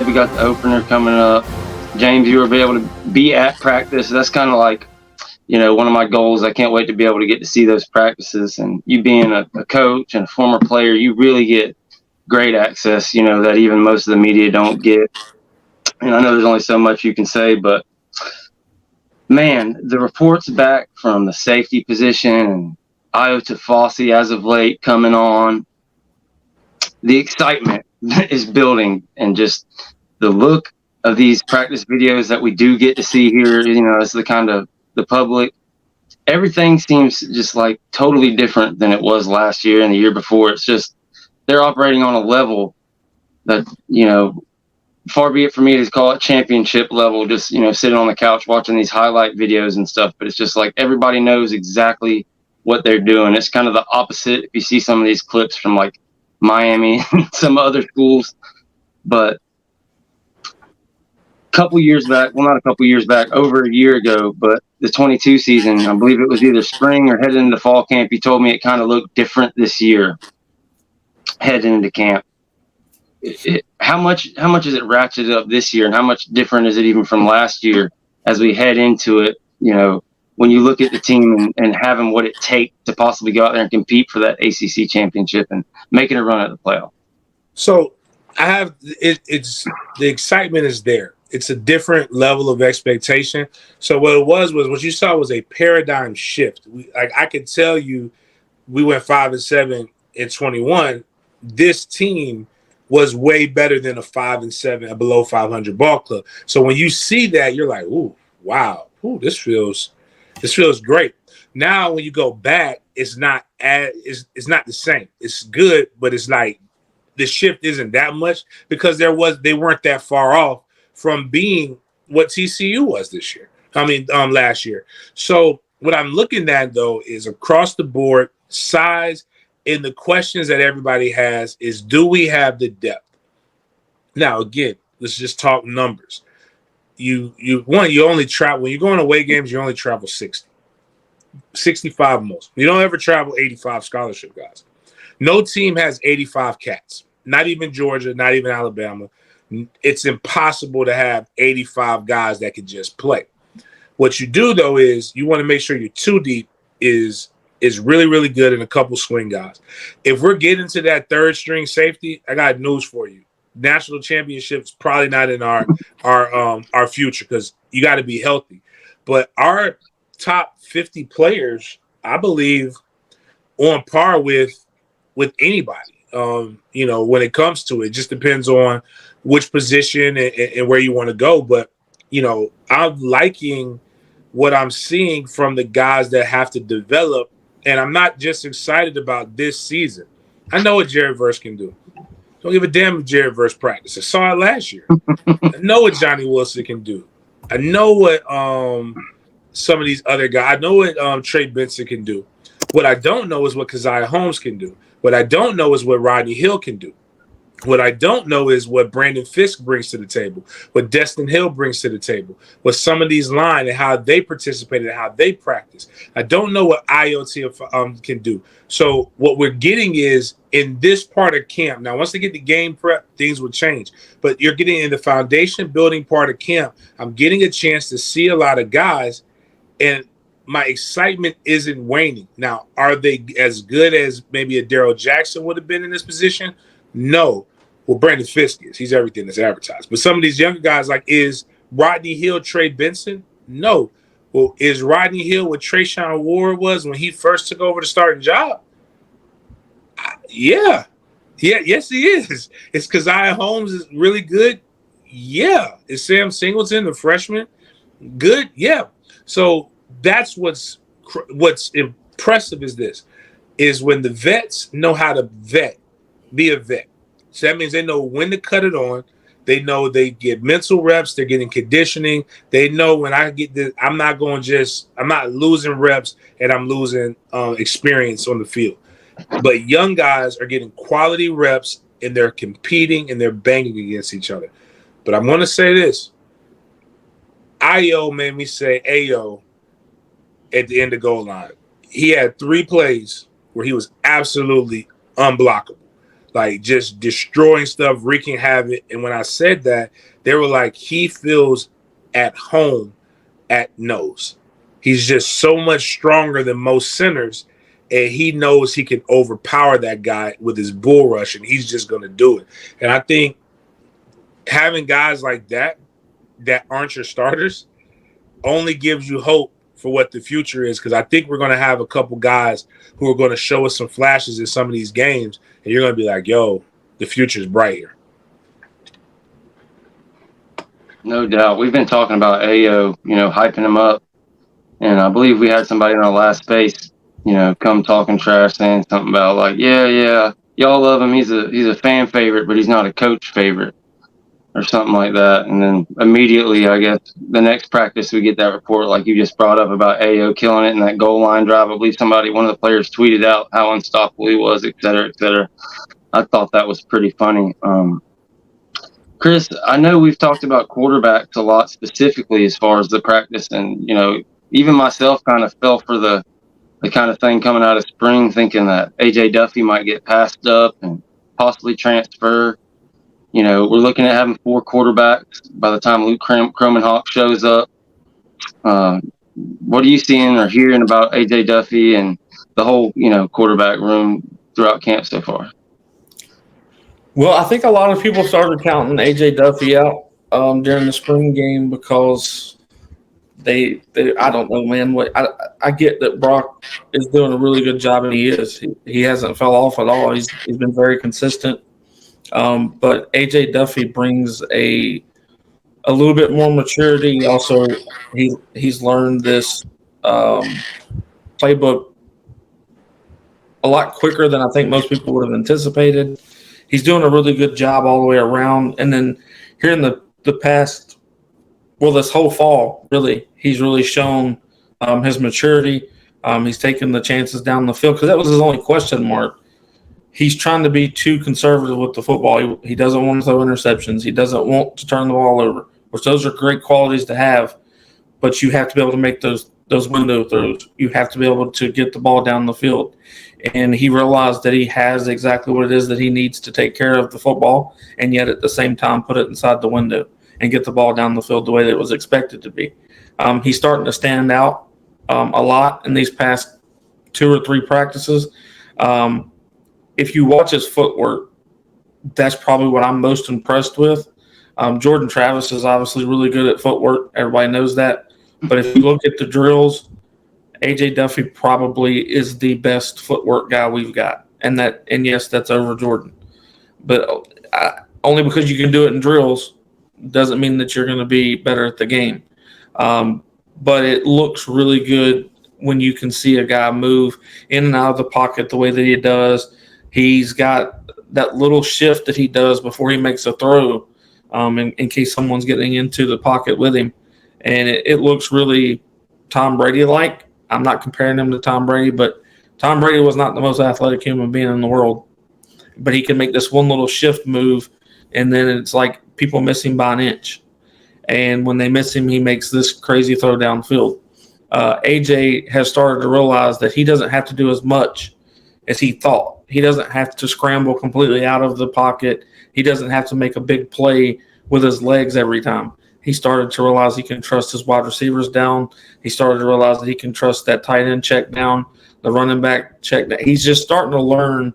We got the opener coming up. James, you will be able to be at practice. That's kind of like, one of my goals. I can't wait to be able to get to see those practices. And you being a coach and a former player, you really get great access, that even most of the media don't get. And I know there's only so much you can say, but man, the reports back from the safety position and Iota Fossey as of late coming on, the excitement is building, and just the look of these practice videos that we do get to see here, as the kind of the public, everything seems just like totally different than it was last year and the year before. It's just they're operating on a level that, far be it for me to call it championship level, just, sitting on the couch watching these highlight videos and stuff. But it's just like everybody knows exactly what they're doing. It's kind of the opposite if you see some of these clips from like Miami and some other schools. But couple years back, well, not a couple years back, over a year ago, but the 22 season, I believe it was either spring or heading into fall camp, you told me it kind of looked different this year heading into camp. How much is it ratcheted up this year, and how much different is it even from last year as we head into it, when you look at the team and having what it takes to possibly go out there and compete for that ACC championship and making a run at the playoff? So I have it's the excitement is there. It's a different level of expectation. So what it was what you saw was a paradigm shift. I could tell you, we went 5-7 in 21. This team was way better than a 5-7, a below 500 ball club. So when you see that, you're like, ooh, wow, ooh, this feels great. Now when you go back, it's not the same. It's good, but it's like the shift isn't that much because they weren't that far off from being what TCU was this year. Last year. So what I'm looking at though is across the board size, and the questions that everybody has is, do we have the depth? Now again, let's just talk numbers. You only travel when you're going away games. You only travel 65 most. You don't ever travel 85 scholarship guys. No team has 85 cats. Not even Georgia. Not even Alabama. It's impossible to have 85 guys that can just play. What you do, though, is you want to make sure your 2 deep is really, really good and a couple swing guys. If we're getting to that third string safety, I got news for you. National championship's probably not in our future because you got to be healthy. But our top 50 players, I believe, on par with anybody. When it comes to it, just depends on which position and where you want to go. But, I'm liking what I'm seeing from the guys that have to develop. And I'm not just excited about this season. I know what Jared Verse can do. Don't give a damn if Jared Verse practices. I saw it last year. I know what Johnny Wilson can do. I know what some of these other guys. I know what Trey Benson can do. What I don't know is what Keziah Holmes can do. What I don't know is what Rodney Hill can do. What I don't know is what Brandon Fisk brings to the table, what Destin Hill brings to the table, what some of these line and how they participate and how they practice. I don't know what IoT can do. So what we're getting is in this part of camp. Now, once they get the game prep, things will change. But you're getting in the foundation building part of camp. I'm getting a chance to see a lot of guys, and my excitement isn't waning. Now, are they as good as maybe a Darrell Jackson would have been in this position? No. Well, Brandon Fisk is. He's everything that's advertised. But some of these younger guys, like, is Rodney Hill Trey Benson? No. Well, is Rodney Hill what Trayshawn Ward was when he first took over the starting job? Yeah. Yes, he is. Is Keziah Holmes is really good? Yeah. Is Sam Singleton, the freshman, good? Yeah. So that's what's impressive is when the vets know how to be a vet. So that means they know when to cut it on. They know they get mental reps. They're getting conditioning. They know when I get this, I'm not losing reps and I'm losing experience on the field. But young guys are getting quality reps and they're competing and they're banging against each other. But I'm going to say this. Ayo made me say Ayo at the end of goal line. He had 3 plays where he was absolutely unblockable. like just destroying stuff, wreaking havoc. And when I said that, they were like, he feels at home at nose. He's just so much stronger than most centers, and he knows he can overpower that guy with his bull rush, and he's just going to do it. And I think having guys like that aren't your starters only gives you hope for what the future is, because I think we're going to have a couple guys who are going to show us some flashes in some of these games, and you're going to be like, yo, the future's bright here. No doubt. We've been talking about Ayo, hyping him up. And I believe we had somebody in our last space, come talking trash, saying something about like, yeah, y'all love him. He's a fan favorite, but he's not a coach favorite or something like that. And then immediately, I guess, the next practice we get that report like you just brought up about Ayo killing it in that goal line drive. I believe one of the players tweeted out how unstoppable he was, et cetera, et cetera. I thought that was pretty funny. Chris, I know we've talked about quarterbacks a lot specifically as far as the practice, and even myself kind of fell for the kind of thing coming out of spring, thinking that AJ Duffy might get passed up and possibly transfer. We're looking at having 4 quarterbacks by the time Luke Cromenhawk shows up. What are you seeing or hearing about AJ Duffy and the whole quarterback room throughout camp so far? Well, I think a lot of people started counting AJ Duffy out during the spring game because they I don't know, man. I get that Brock is doing a really good job, and he is. He hasn't fell off at all. He's been very consistent. But AJ Duffy brings a little bit more maturity. Also, he's learned this playbook a lot quicker than I think most people would have anticipated. He's doing a really good job all the way around. And then here in the past, this whole fall, really, he's really shown his maturity. He's taken the chances down the field because that was his only question mark. He's trying to be too conservative with the football. He doesn't want to throw interceptions. He doesn't want to turn the ball over, which those are great qualities to have, but you have to be able to make those window throws. You have to be able to get the ball down the field. And he realized that he has exactly what it is that he needs to take care of the football, and yet at the same time put it inside the window and get the ball down the field the way that it was expected to be. He's starting to stand out a lot in these past 2 or 3 practices. If you watch his footwork, that's probably what I'm most impressed with. Jordan Travis is obviously really good at footwork. Everybody knows that. But if you look at the drills, AJ Duffy probably is the best footwork guy we've got. And yes, that's over Jordan. But only because you can do it in drills doesn't mean that you're going to be better at the game. But it looks really good when you can see a guy move in and out of the pocket the way that he does. He's got that little shift that he does before he makes a throw in case someone's getting into the pocket with him. And it looks really Tom Brady-like. I'm not comparing him to Tom Brady, but Tom Brady was not the most athletic human being in the world. But he can make this one little shift move, and then it's like people miss him by an inch. And when they miss him, he makes this crazy throw downfield. AJ has started to realize that he doesn't have to do as much as he thought. He doesn't have to scramble completely out of the pocket. He doesn't have to make a big play with his legs every time. He started to realize he can trust his wide receivers down. He started to realize that he can trust that tight end check down, the running back check down. He's just starting to learn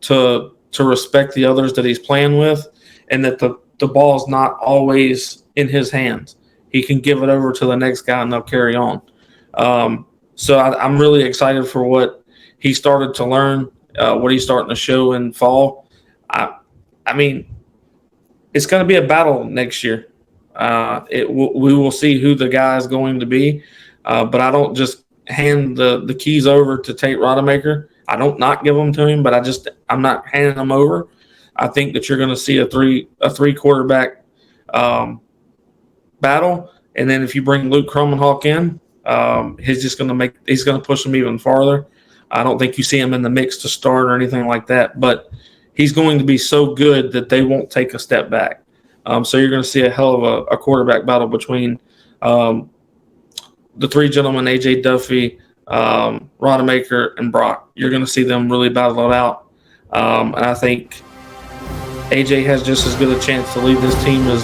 to respect the others that he's playing with, and that the ball is not always in his hands. He can give it over to the next guy and they'll carry on. So I'm really excited for what he started to learn, what he's starting to show in fall. I mean, it's going to be a battle next year. We will see who the guy is going to be, but I don't just hand the keys over to Tate Rodemaker. I don't not give them to him, but I'm not handing them over. I think that you're going to see a three quarterback battle, and then if you bring Luke Cromenhawk in, he's going to push him even farther. I don't think you see him in the mix to start or anything like that, but he's going to be so good that they won't take a step back. So you're going to see a hell of a quarterback battle between the 3 gentlemen, AJ Duffy, Rodemaker, and Brock. You're going to see them really battle it out. And I think AJ has just as good a chance to lead this team as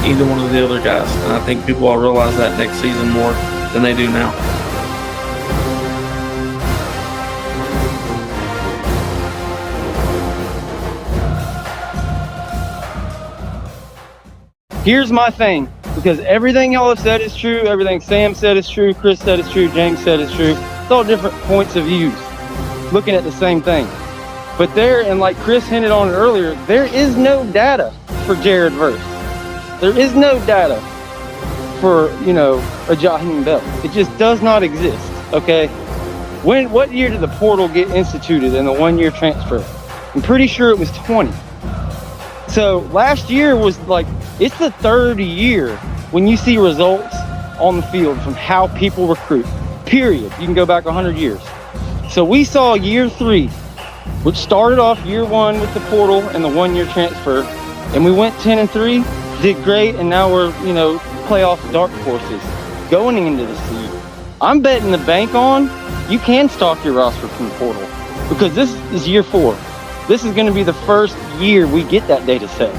either one of the other guys. And I think people will realize that next season more than they do now. Here's my thing, because everything y'all have said is true, everything Sam said is true, Chris said is true, James said is true. It's all different points of views, looking at the same thing. But there, and like Chris hinted on it earlier, there is no data for Jared Verse. There is no data for, you know, a Jaheim Bell. It just does not exist, okay? What year did the portal get instituted in the 1-year transfer? I'm pretty sure it was 20. So last year was like, it's the third year when you see results on the field from how people recruit, period. You can go back 100 years. So we saw year 3, which started off year 1 with the portal and the 1-year transfer, and we went 10-3, did great, and now we're, you know, playoff dark horses going into the seed. I'm betting the bank on you can stock your roster from the portal, because this is year 4. This is going to be the first year we get that data set.